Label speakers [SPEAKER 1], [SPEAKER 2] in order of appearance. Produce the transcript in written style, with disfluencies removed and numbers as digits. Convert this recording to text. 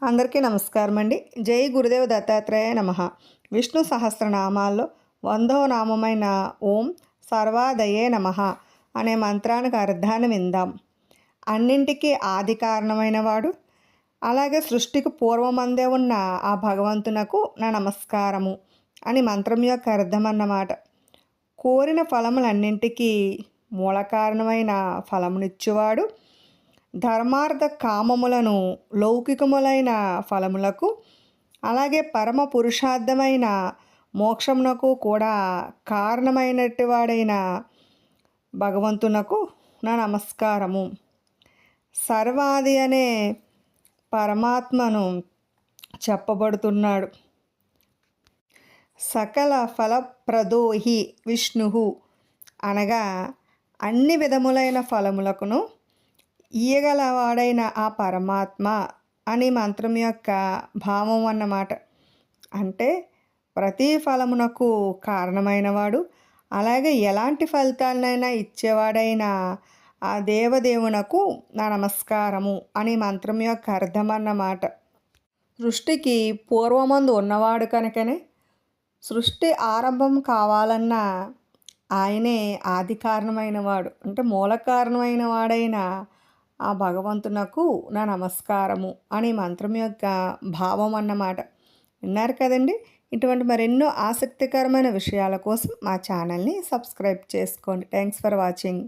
[SPEAKER 1] అందరికీ నమస్కారం అండి. జై గురుదేవ దత్తాత్రేయ నమః. విష్ణు సహస్రనామాల్లో 100వ నామమైన ఓం సర్వాదయే నమః అనే మంత్రానికి అర్థాన్ని విందాం. అన్నింటికీ ఆది కారణమైన వాడు, అలాగే సృష్టికి పూర్వమందే ఉన్న ఆ భగవంతునకు నా నమస్కారము అని మంత్రం యొక్క అర్థం అన్నమాట. కోరిన ఫలములన్నింటికీ మూల కారణమైన ఫలమునిచ్చువాడు, ధర్మార్థ కామములను లౌకికములైన ఫలములకు, అలాగే పరమ పురుషార్థమైన మోక్షమునకు కూడా కారణమైనటి వాడైన భగవంతునకు నా నమస్కారము. సర్వాది అనే పరమాత్మను చెప్పబడుతున్నాడు. సకల ఫలప్రదోహి విష్ణు అనగా అన్ని విధములైన ఫలములకును ఇయ్యగలవాడైన ఆ పరమాత్మ అని మంత్రం యొక్క భావం అన్నమాట. అంటే ప్రతి ఫలమునకు కారణమైనవాడు, అలాగే ఎలాంటి ఫలితాలనైనా ఇచ్చేవాడైన ఆ దేవదేవునకు నా నమస్కారము అని మంత్రం యొక్క అర్థం అన్నమాట. సృష్టికి పూర్వమందు ఉన్నవాడు కనుకనే సృష్టి ఆరంభం కావాలన్నా ఆయనే ఆది కారణమైన వాడు, అంటే మూల కారణమైన వాడైన ఆ భగవంతునకు నా నమస్కారము అని మంత్రం యొక్క భావం అన్నమాట. విన్నారు కదండి. ఇటువంటి మరెన్నో ఆసక్తికరమైన విషయాల కోసం మా ఛానల్ని సబ్స్క్రైబ్ చేసుకోండి. Thanks for watching.